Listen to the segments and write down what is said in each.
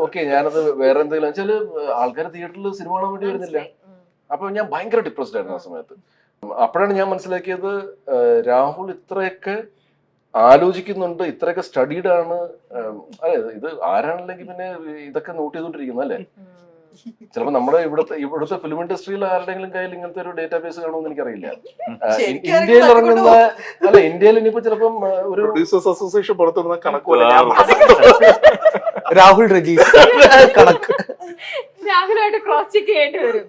Okay ഞാനത് വേറെ എന്തെങ്കിലും വെച്ചാല് ആൾക്കാർ തിയേറ്ററിൽ സിനിമ കാണാൻ വേണ്ടി വരുന്നില്ല. അപ്പൊ ഞാൻ ഭയങ്കര ഡിപ്രസ്ഡ് ആയിരുന്നു ആ സമയത്ത്. അപ്പോഴാണ് ഞാൻ മനസ്സിലാക്കിയത് രാഹുൽ ഇത്രയൊക്കെ ആലോചിക്കുന്നുണ്ട്, ഇത്രയൊക്കെ സ്റ്റഡീഡ് ആണ്. അല്ലെ, ഇത് ആരാണല്ലെങ്കിൽ പിന്നെ ഇതൊക്കെ നോട്ട് ചെയ്തോണ്ടിരിക്കുന്നു അല്ലേ. ചിലപ്പോ നമ്മുടെ ഇവിടുത്തെ ഫിലിം ഇൻഡസ്ട്രിയിൽ ആരുടെങ്കിലും കയ്യിൽ ഇങ്ങനത്തെ ഒരു ഡേറ്റാബേസ് കാണുമെന്ന് എനിക്കറിയില്ല. ഇന്ത്യയിൽ ഇറങ്ങുന്ന അല്ല, ഇന്ത്യയിൽ ഇനിയിപ്പോ ചിലപ്പം ഒരു പ്രൊഡ്യൂസേഴ്സ് അസോസിയേഷൻ പുറത്തുനിന്ന കണക്കുപോലെ രാഹുൽ രജീഷ് കണക്ക് രാഹുലായിട്ട് ക്രോസ് ചെക്ക് ചെയ്യേണ്ടി വരും.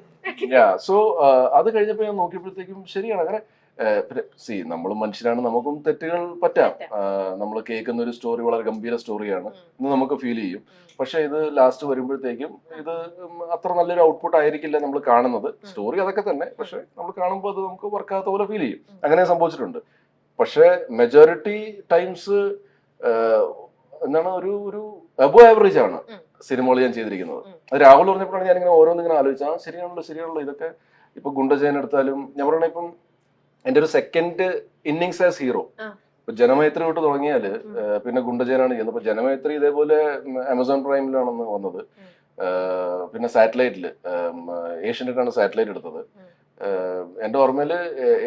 സോ അത് കഴിഞ്ഞപ്പോ ഞാൻ നോക്കിയപ്പോഴത്തേക്കും ശരിയാണ്. അങ്ങനെ നമ്മൾ മനുഷ്യരാണ്, നമുക്കും തെറ്റുകൾ പറ്റാം. നമ്മൾ കേൾക്കുന്ന ഒരു സ്റ്റോറി വളരെ ഗംഭീര സ്റ്റോറിയാണ് എന്ന് നമുക്ക് ഫീൽ ചെയ്യും. പക്ഷെ ഇത് ലാസ്റ്റ് വരുമ്പോഴത്തേക്കും ഇത് അത്ര നല്ലൊരു ഔട്ട്പുട്ട് ആയിരിക്കില്ല നമ്മൾ കാണുന്നത്. സ്റ്റോറി അതൊക്കെ തന്നെ, പക്ഷെ നമ്മൾ കാണുമ്പോൾ അത് നമുക്ക് വർക്കാത്ത പോലെ ഫീൽ ചെയ്യും. അങ്ങനെ സംഭവിച്ചിട്ടുണ്ട്. പക്ഷെ മെജോറിറ്റി ടൈംസ് എന്താണ് ഒരു അബോ ആവറേജ് ആണ് സിനിമകൾ ഞാൻ ചെയ്തിരിക്കുന്നത്. അത് രാഹുൽ പറഞ്ഞപ്പോഴാണ് ഞാനിങ്ങനെ ഓരോന്നിങ്ങനെ ആലോചിച്ചാൽ ശരിയാണല്ലോ ഇതൊക്കെ. ഇപ്പൊ ഗുണ്ടജയൻ എടുത്താലും ഞാൻ പറയണ, ഇപ്പം എന്റെ ഒരു second innings as hero Janamaithri തൊട്ട് തുടങ്ങിയാല് പിന്നെ ഗുണ്ടജയനാണ് ചെയ്യുന്നത്. അപ്പൊ ജനമൈത്രി ഇതേപോലെ ആമസോൺ പ്രൈമിലാണെന്ന് വന്നത്. പിന്നെ സാറ്റലൈറ്റില് ഏഷ്യനെറ്റാണ് സാറ്റലൈറ്റ് എടുത്തത്. എന്റെ ഓർമ്മയില്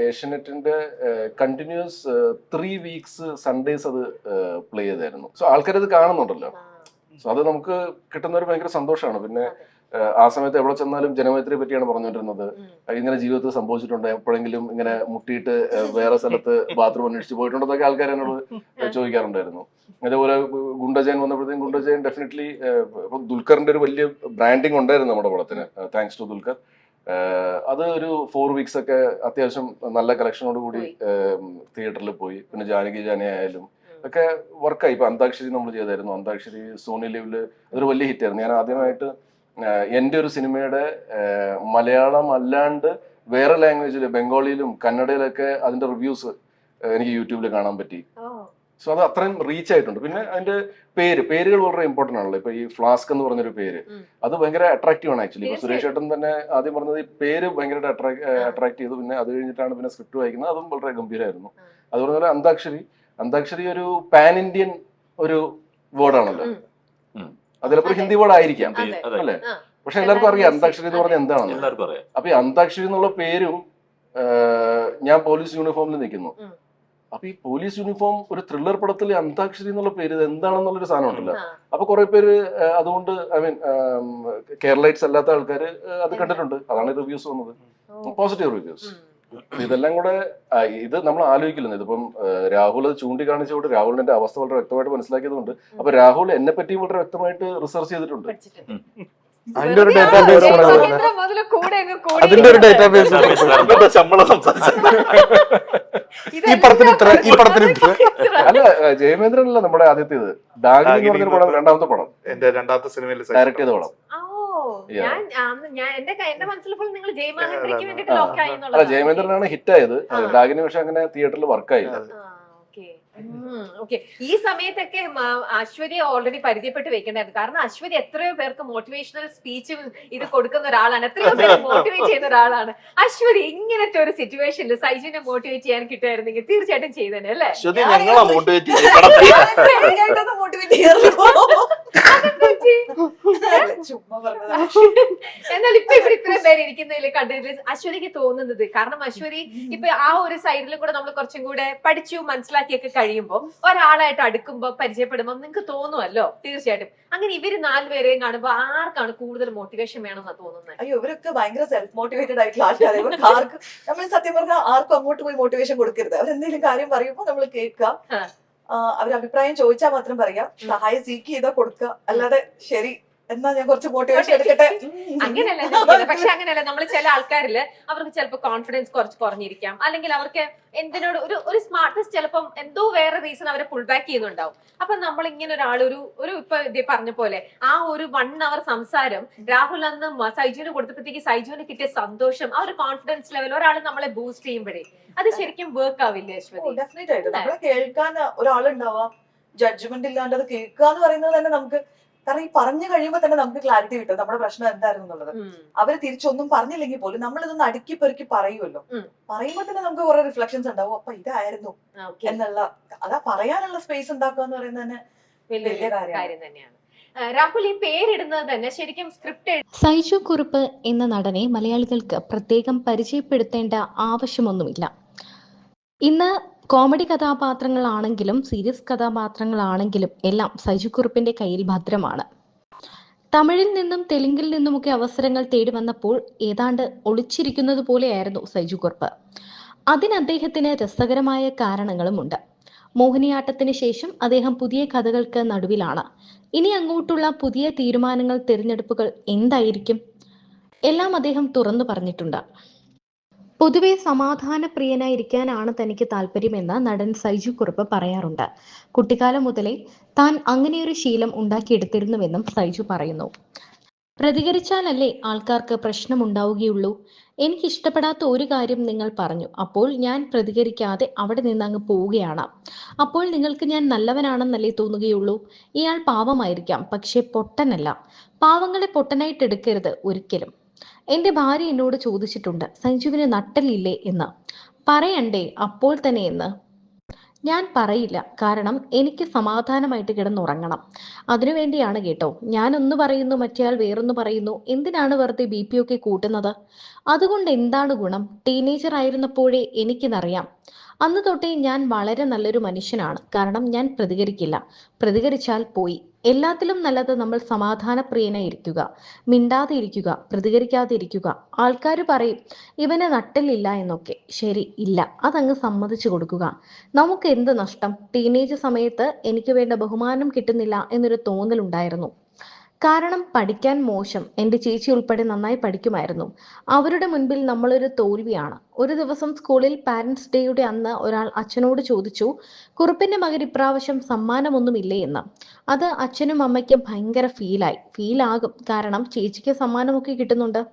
ഏഷ്യനെറ്റിന്റെ കണ്ടിന്യൂസ് 3 വീക്സ് സൺഡേസ് അത് പ്ലേ ചെയ്തായിരുന്നു. സോ ആൾക്കാരത് കാണുന്നുണ്ടല്ലോ. സോ അത് നമുക്ക് കിട്ടുന്ന ഒരു ഭയങ്കര സന്തോഷമാണ്. പിന്നെ ആ സമയത്ത് എവിടെ ചെന്നാലും ജനമൈത്രിയെ പറ്റിയാണ് പറഞ്ഞുകൊണ്ടിരുന്നത്. ഇങ്ങനെ ജീവിതത്തിൽ സംഭവിച്ചിട്ടുണ്ട്, എപ്പോഴെങ്കിലും ഇങ്ങനെ മുട്ടിയിട്ട് വേറെ സ്ഥലത്ത് ബാത്റൂം അന്വേഷിച്ച് പോയിട്ടുണ്ടെന്നൊക്കെ ആൾക്കാർ എന്നോട് ചോദിക്കാറുണ്ടായിരുന്നു. അതേപോലെ ഗുണ്ടജയൻ വന്നപ്പോഴത്തേക്കും ഗുണ്ടജയൻ ഡെഫിനറ്റ്ലി ഇപ്പൊ ദുൽഖറിന്റെ ഒരു വലിയ ബ്രാൻഡിങ് ഉണ്ടായിരുന്നു നമ്മുടെ പടത്തിന്, താങ്ക്സ് ടു ദുൽഖർ. അത് ഒരു 4 വീക്സ് ഒക്കെ അത്യാവശ്യം നല്ല കളക്ഷനോട് കൂടി തിയേറ്ററിൽ പോയി. പിന്നെ ജാനകി ജാനി ആയാലും ഒക്കെ വർക്കായി. ഇപ്പൊ അന്താക്ഷരി നമ്മൾ ചെയ്തായിരുന്നു. അന്താക്ഷരി സോണി ലിവില് അതൊരു വലിയ ഹിറ്റായിരുന്നു. ഞാൻ ആദ്യമായിട്ട് എന്റെ ഒരു സിനിമയുടെ മലയാളം അല്ലാണ്ട് വേറെ ലാംഗ്വേജിൽ ബംഗാളിയിലും കന്നഡയിലൊക്കെ അതിന്റെ റിവ്യൂസ് എനിക്ക് യൂട്യൂബിൽ കാണാൻ പറ്റി. സോ അത് അത്രയും റീച്ച് ആയിട്ടുണ്ട്. പിന്നെ അതിന്റെ പേരുകൾ വളരെ ഇമ്പോർട്ടന്റ് ആണല്ലോ. ഇപ്പൊ ഈ ഫ്ലാസ്ക് എന്ന് പറഞ്ഞൊരു പേര് അത് ഭയങ്കര അട്രാക്റ്റീവ് ആണ് ആക്ച്വലി. ഇപ്പൊ സുരേഷ് ഏട്ടൻ തന്നെ ആദ്യം പറഞ്ഞത് ഈ പേര് ഭയങ്കരമായിട്ട് അട്രാക്ട് ചെയ്തു. പിന്നെ അത് കഴിഞ്ഞിട്ടാണ് പിന്നെ സ്ക്രിപ്റ്റ് വായിക്കുന്നത്, അതും വളരെ ഗംഭീരമായിരുന്നു. അതുപോലെ അന്താക്ഷരി ഒരു പാൻ ഇന്ത്യൻ ഒരു വേർഡാണല്ലോ. അത് ചിലപ്പോൾ ഹിന്ദി വേർഡ് ആയിരിക്കാം അല്ലേ, പക്ഷെ എല്ലാവർക്കും അറിയാം അന്താക്ഷരി എന്ന് പറഞ്ഞാൽ എന്താണെന്ന്. അപ്പൊ ഈ അന്താക്ഷരി എന്നുള്ള പേരും ഞാൻ പോലീസ് യൂണിഫോമിൽ നിൽക്കുന്നു. അപ്പൊ ഈ പോലീസ് യൂണിഫോം ഒരു ത്രില്ലർ പടത്തിൽ അന്താക്ഷരി എന്നുള്ള പേര് എന്താണെന്നുള്ളൊരു സാധനം ഉണ്ടല്ലോ. അപ്പൊ കുറെ പേര് അതുകൊണ്ട് കേരളൈറ്റ്സ് അല്ലാത്ത ആൾക്കാർ അത് കണ്ടിട്ടുണ്ട്. അതാണ് റിവ്യൂസ് വന്നത്, പോസിറ്റീവ് റിവ്യൂസ്. ഇതെല്ലാം കൂടെ ഇത് നമ്മൾ ആലോചിക്കില്ല. ഇതിപ്പം രാഹുൽ അത് ചൂണ്ടിക്കാണിച്ചുകൊണ്ട് രാഹുലിന്റെ അവസ്ഥ വളരെ വ്യക്തമായിട്ട് മനസ്സിലാക്കിയതുകൊണ്ട് അപ്പൊ രാഹുൽ എന്നെ പറ്റി വളരെ വ്യക്തമായിട്ട് റിസർച്ച് ചെയ്തിട്ടുണ്ട്. അതിന്റെ ഒരു ഡേറ്റാബേസ് ശമ്പളം സംസാരിച്ചു. ഈ പടത്തിന് ഇത്ര അല്ല, ജയമേന്ദ്രൻ അല്ല നമ്മുടെ ആദ്യത്തേത്. ഡാഗിനി എന്ന് പറഞ്ഞൊരു പടം, രണ്ടാമത്തെ പടം, എന്റെ രണ്ടാമത്തെ സിനിമയിൽ ഡയറക്ട് ചെയ്ത പടം. അല്ല, ജയമേന്ദ്രനാണ് ഹിറ്റായത്. ഡാഗിനി പക്ഷെ അങ്ങനെ തിയേറ്ററിൽ വർക്കായില്ല. ഈ സമയത്തൊക്കെ അശ്വതിയെ ഓൾറെഡി പരിചയപ്പെട്ട് വെക്കേണ്ടായിരുന്നു. കാരണം അശ്വതി എത്രയോ പേർക്ക് മോട്ടിവേഷണൽ സ്പീച്ച് ഇത് കൊടുക്കുന്ന ഒരാളാണ്, എത്രയോ പേര് മോട്ടിവേറ്റ് ചെയ്യുന്ന ഒരാളാണ്. അശ്വതി ഇങ്ങനത്തെ ഒരു സിറ്റുവേഷനിൽ സൈജുവിനെ മോട്ടിവേറ്റ് ചെയ്യാൻ കിട്ടുമായിരുന്നെങ്കിൽ തീർച്ചയായിട്ടും ചെയ്തേനെ അല്ലേ? എന്നാൽ ഇപ്പൊ ഇവിടെ ഇത്രയും പേര് ഇരിക്കുന്നതിൽ കണ്ടിട്ട് അശ്വതിക്ക് തോന്നുന്നത്, കാരണം അശ്വതി ഇപ്പൊ ആ ഒരു സൈഡിൽ കൂടെ നമ്മൾ കുറച്ചും കൂടെ പഠിച്ചു മനസ്സിലാക്കിയൊക്കെ കഴിയുമ്പോ ഒരാളായിട്ട് അടുക്കുമ്പോ പരിചയപ്പെടുമ്പോ നിങ്ങൾക്ക് തോന്നുമല്ലോ തീർച്ചയായിട്ടും. അങ്ങനെ ഇവര് 4 പേരെയും കാണുമ്പോ ആർക്കാണ് കൂടുതൽ മോട്ടിവേഷൻ വേണമെന്നാ തോന്നുന്നത്? അയ്യോ, ഇവരൊക്കെ ഭയങ്കര സെൽഫ് മോട്ടിവേറ്റഡ് ആയിട്ടുള്ള ആൾക്കാരെ. ഇവർക്ക് ആർക്കും നമ്മൾ സത്യം പറഞ്ഞാൽ ആർക്കും അങ്ങോട്ട് പോയി മോട്ടിവേഷൻ കൊടുക്കരുത്. അവരെന്തെങ്കിലും കാര്യം പറയുമ്പോൾ നമ്മൾ കേൾക്കുക, അവർ അഭിപ്രായം ചോദിച്ചാൽ മാത്രം പറയാ, സഹായം സീക്ക് ചെയ്താൽ കൊടുക്കുക. അല്ലാതെ ശരി എന്നാ ഞാൻ കുറച്ച് മോട്ടിവേഷൻ എടുക്കട്ടെ അങ്ങനെയല്ല. പക്ഷെ അങ്ങനെയല്ല, നമ്മൾ ചില ആൾക്കാരില് അവർക്ക് ചിലപ്പോൾ കോൺഫിഡൻസ് കുറച്ച് കുറഞ്ഞിരിക്കാം, അല്ലെങ്കിൽ അവർക്ക് എന്തിനോട് ഒരു സ്മാർട്ട്നെസ് ചിലപ്പം എന്തോ വേറെ റീസൺ അവരെ പുൾ ബാക്ക് ചെയ്യുന്നുണ്ടാവും. അപ്പൊ നമ്മൾ ഇങ്ങനെ ഒരാൾ ഒരു ഇപ്പൊ ഇത് പറഞ്ഞ പോലെ ആ ഒരു 1 hour സംസാരം രാഹുൽ അന്ന് സൈജുവിന് കൊടുത്തപ്പോഴത്തേക്ക് സൈജുവിന് കിട്ടിയ സന്തോഷം, ആ ഒരു കോൺഫിഡൻസ് ലെവൽ ഒരാൾ നമ്മളെ ബൂസ്റ്റ് ചെയ്യുമ്പോഴേ അത് ശരിക്കും വർക്ക് ആവില്ലേ അശ്വതി? ഡെഫിനറ്റ് ആയിട്ട് നമ്മളെ കേൾക്കാൻ ഒരാളുണ്ടാവാം, ജഡ്ജ്മെന്റ് ഇല്ലാണ്ട് അത് കേൾക്കുക എന്ന് പറയുന്നത് തന്നെ നമുക്ക്, കാരണം ഈ പറഞ്ഞു കഴിയുമ്പോൾ തന്നെ നമുക്ക് ക്ലാരിറ്റി കിട്ടും നമ്മുടെ പ്രശ്നം എന്തായിരുന്നു എന്നുള്ളത്. അവര് തിരിച്ചൊന്നും പറഞ്ഞില്ലെങ്കിൽ പോലും നമ്മൾ ഇതൊന്ന് അടുക്കി പെറുക്കി പറയുമല്ലോ. പറയുമ്പോൾ തന്നെ നമുക്ക് കുറെ റിഫ്ലക്ഷൻസ് ഉണ്ടാവും, അപ്പൊ ഇതായിരുന്നു എന്നുള്ള. അതാ പറയാനുള്ള സ്പേസ് ഉണ്ടാക്കുക എന്ന് പറയുന്നത് തന്നെ വലിയ കാര്യം തന്നെയാണ്. രാഹുൽ ഈ പേരിടുന്നത് തന്നെ ശരിക്കും സ്ക്രിപ്റ്റ് സൈജു കുറുപ്പ് എന്ന നടനെ മലയാളികൾക്ക് പ്രത്യേകം പരിചയപ്പെടുത്തേണ്ട ആവശ്യമൊന്നുമില്ല. ഇന്ന് കോമഡി കഥാപാത്രങ്ങളാണെങ്കിലും സീരിയസ് കഥാപാത്രങ്ങളാണെങ്കിലും എല്ലാം സൈജു കുറുപ്പിന്റെ കയ്യിൽ ഭദ്രമാണ്. തമിഴിൽ നിന്നും തെലുങ്കിൽ നിന്നുമൊക്കെ അവസരങ്ങൾ തേടി വന്നപ്പോൾ ഏതാണ്ട് ഒളിച്ചിരിക്കുന്നത് പോലെയായിരുന്നു സൈജു കുറുപ്പ്. അതിന് അദ്ദേഹത്തിന് രസകരമായ കാരണങ്ങളുമുണ്ട്. മോഹിനിയാട്ടത്തിന് ശേഷം അദ്ദേഹം പുതിയ കഥകൾക്ക് നടുവിലാണ്. ഇനി അങ്ങോട്ടുള്ള പുതിയ തീരുമാനങ്ങൾ, തിരഞ്ഞെടുപ്പുകൾ എന്തായിരിക്കും? എല്ലാം അദ്ദേഹം തുറന്നു പറഞ്ഞിട്ടുണ്ട്. പൊതുവെ സമാധാനപ്രിയനായിരിക്കാനാണ് തനിക്ക് താല്പര്യമെന്ന് നടൻ സൈജു കുറുപ്പ് പറയാറുണ്ട്. കുട്ടിക്കാലം മുതലേ താൻ അങ്ങനെയൊരു ശീലം ഉണ്ടാക്കിയെടുത്തിരുന്നുവെന്നും സൈജു പറയുന്നു. പ്രതികരിച്ചാലല്ലേ ആൾക്കാർക്ക് പ്രശ്നമുണ്ടാവുകയുള്ളൂ. എനിക്കിഷ്ടപ്പെടാത്ത ഒരു കാര്യം നിങ്ങൾ പറഞ്ഞു, അപ്പോൾ ഞാൻ പ്രതികരിക്കാതെ അവിടെ നിന്നങ്ങ് പോവുകയാണ്. അപ്പോൾ നിങ്ങൾക്ക് ഞാൻ നല്ലവനാണെന്നല്ലേ തോന്നുകയുള്ളൂ. ഇയാൾ പാവമായിരിക്കാം, പക്ഷെ പൊട്ടനല്ല. പാവങ്ങളെ പൊട്ടനായിട്ട് എടുക്കരുത് ഒരിക്കലും. എന്റെ ഭാര്യ എന്നോട് ചോദിച്ചിട്ടുണ്ട്, സഞ്ജുവിന് നട്ടലില്ലേ എന്ന്. പറയണ്ടേ അപ്പോൾ തന്നെ എന്ന്. ഞാൻ പറയില്ല, കാരണം എനിക്ക് സമാധാനമായിട്ട് കിടന്നുറങ്ങണം. അതിനുവേണ്ടിയാണ് കേട്ടോ. ഞാനൊന്ന് പറയുന്നു, മറ്റേയാൾ വേറൊന്ന് പറയുന്നു. എന്തിനാണ് വെറുതെ BP ഒക്കെ കൂട്ടുന്നത്? അതുകൊണ്ട് എന്താണ് ഗുണം? ടീനേജർ ആയിരുന്നപ്പോഴേ എനിക്കിതറിയാം. അന്ന് തൊട്ടേ ഞാൻ വളരെ നല്ലൊരു മനുഷ്യനാണ്. കാരണം ഞാൻ പ്രതികരിക്കില്ല. പ്രതികരിച്ചാൽ പോയി. എല്ലാത്തിലും നല്ലത് നമ്മൾ സമാധാനപ്രിയനായിരിക്കുക, മിണ്ടാതെ ഇരിക്കുക, പ്രതികരിക്കാതെ ഇരിക്കുക. ആൾക്കാർ പറയും ഇവന് നട്ടലില്ല എന്നൊക്കെ. ശരി, ഇല്ല, അതങ്ങ് സമ്മതിച്ചു കൊടുക്കുക. നമുക്ക് എന്ത് നഷ്ടം? ടീനേജ് സമയത്ത് എനിക്ക് വേണ്ട ബഹുമാനം കിട്ടുന്നില്ല എന്നൊരു തോന്നലുണ്ടായിരുന്നു. കാരണം പഠിക്കാൻ മോശം. എൻ്റെ ചേച്ചി ഉൾപ്പെടെ നന്നായി പഠിക്കുമായിരുന്നു. അവരുടെ മുൻപിൽ നമ്മളൊരു തോൽവിയാണ്. ഒരു ദിവസം സ്കൂളിൽ പാരന്റ്സ് ഡേയുടെ അന്ന് ഒരാൾ അച്ഛനോട് ചോദിച്ചു, കുറുപ്പിന്റെ മകൻ ഇപ്രാവശ്യം സമ്മാനമൊന്നുമില്ലേ എന്ന്. അത് അച്ഛനും അമ്മയ്ക്കും ഭയങ്കര ഫീലാകും. കാരണം ചേച്ചിക്ക് സമ്മാനമൊക്കെ കിട്ടുന്നുണ്ട്.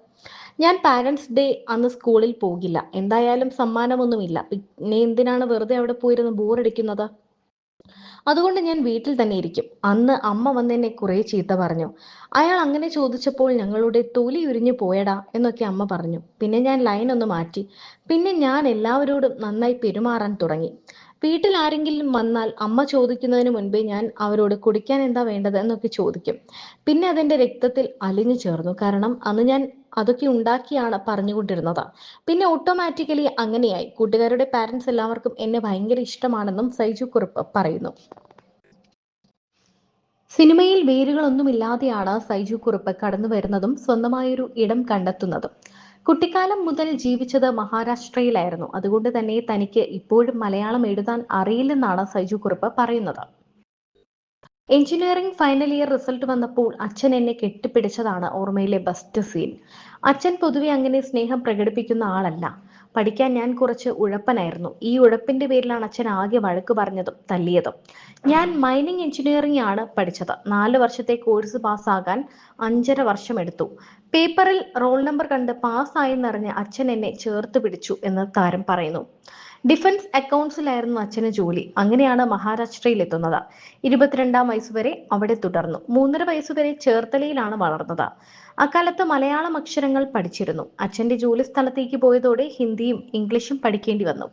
ഞാൻ പാരന്റ്സ് ഡേ അന്ന് സ്കൂളിൽ പോകില്ല. എന്തായാലും സമ്മാനമൊന്നുമില്ല. പിന്നെ എന്തിനാണ് വെറുതെ അവിടെ പോയിരുന്ന് ബോറടിക്കുന്നത്? അതുകൊണ്ട് ഞാൻ വീട്ടിൽ തന്നെ ഇരിക്കും. അന്ന് അമ്മ വന്നെന്നെ കുറെ ചീത്ത പറഞ്ഞു. അയാൾ അങ്ങനെ ചോദിച്ചപ്പോൾ ഞങ്ങളുടെ തൊലി ഉരിഞ്ഞു പോയടാ എന്നൊക്കെ അമ്മ പറഞ്ഞു. പിന്നെ ഞാൻ ലൈൻ ഒന്ന് മാറ്റി. പിന്നെ ഞാൻ എല്ലാവരോടും നന്നായി പെരുമാറാൻ തുടങ്ങി. വീട്ടിൽ ആരെങ്കിലും വന്നാൽ അമ്മ ചോദിക്കുന്നതിന് മുൻപേ ഞാൻ അവരോട് കുടിക്കാൻ എന്താ വേണ്ടത് എന്നൊക്കെ ചോദിക്കും. പിന്നെ അതെന്റെ രക്തത്തിൽ അലിഞ്ഞു ചേർന്നു. കാരണം അന്ന് ഞാൻ അതൊക്കെ ഉണ്ടാക്കിയാണ് പറഞ്ഞുകൊണ്ടിരുന്നത്. പിന്നെ ഓട്ടോമാറ്റിക്കലി അങ്ങനെയായി. കൂട്ടുകാരുടെ പാരന്റ്സ് എല്ലാവർക്കും എന്നെ ഭയങ്കര ഇഷ്ടമാണെന്നും സൈജു കുറുപ്പ് പറയുന്നു. സിനിമയിൽ വേരുകളൊന്നുമില്ലാതെയാണ് സൈജു കുറുപ്പ് കടന്നു വരുന്നതും സ്വന്തമായൊരു ഇടം കണ്ടെത്തുന്നതും. കുട്ടിക്കാലം മുതൽ ജീവിച്ചത് മഹാരാഷ്ട്രയിലായിരുന്നു. അതുകൊണ്ട് തന്നെ തനിക്ക് ഇപ്പോഴും മലയാളം എഴുതാൻ അറിയില്ലെന്നാണ് സൈജു കുറുപ്പ് പറയുന്നത്. എഞ്ചിനീയറിംഗ് ഫൈനൽ ഇയർ റിസൾട്ട് വന്നപ്പോൾ അച്ഛൻ എന്നെ കെട്ടിപ്പിടിച്ചതാണ് ഓർമ്മയിലെ ബെസ്റ്റ് സീൻ. അച്ഛൻ പൊതുവെ അങ്ങനെ സ്നേഹം പ്രകടിപ്പിക്കുന്ന ആളല്ല. പഠിക്കാൻ ഞാൻ കുറച്ച് ഉഴപ്പനായിരുന്നു. ഈ ഉഴപ്പിന്റെ പേരിലാണ് അച്ഛൻ ആകെ വഴക്ക് പറഞ്ഞതും തല്ലിയതും. ഞാൻ മൈനിങ് എഞ്ചിനീയറിംഗ് ആണ് പഠിച്ചത്. 4 വർഷത്തെ കോഴ്സ് പാസ്സാകാൻ 5.5 വർഷം എടുത്തു. പേപ്പറിൽ റോൾ നമ്പർ കണ്ട് പാസ്സായെന്നറിഞ്ഞ് അച്ഛൻ എന്നെ ചേർത്ത് പിടിച്ചു എന്ന് താരം പറയുന്നു. ഡിഫൻസ് അക്കൗണ്ട്സിലായിരുന്നു അച്ഛന് ജോലി. അങ്ങനെയാണ് മഹാരാഷ്ട്രയിൽ എത്തുന്നത്. 22-ാം വയസ്സുവരെ അവിടെ തുടർന്നു. 3.5 വയസ്സുവരെ ചേർത്തലയിലാണ് വളർന്നത്. അക്കാലത്ത് മലയാളം അക്ഷരങ്ങൾ പഠിച്ചിരുന്നു. അച്ഛന്റെ ജോലി സ്ഥലത്തേക്ക് പോയതോടെ ഹിന്ദിയും ഇംഗ്ലീഷും പഠിക്കേണ്ടി വന്നു.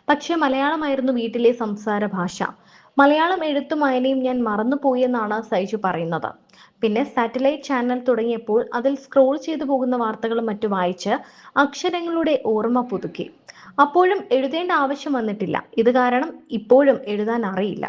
പക്ഷെ മലയാളമായിരുന്നു വീട്ടിലെ സംസാര ഭാഷ. മലയാളം എഴുത്തും വായനയും ഞാൻ മറന്നുപോയെന്നാണ് സൈജു പറയുന്നത്. പിന്നെ സാറ്റലൈറ്റ് ചാനൽ തുടങ്ങിയപ്പോൾ അതിൽ സ്ക്രോൾ ചെയ്തു പോകുന്ന വാർത്തകളും മറ്റു വായിച്ച് അക്ഷരങ്ങളുടെ ഓർമ്മ പുതുക്കി. അപ്പോഴും എഴുതേണ്ട ആവശ്യം വന്നിട്ടില്ല. ഇത് കാരണം ഇപ്പോഴും എഴുതാൻ അറിയില്ല.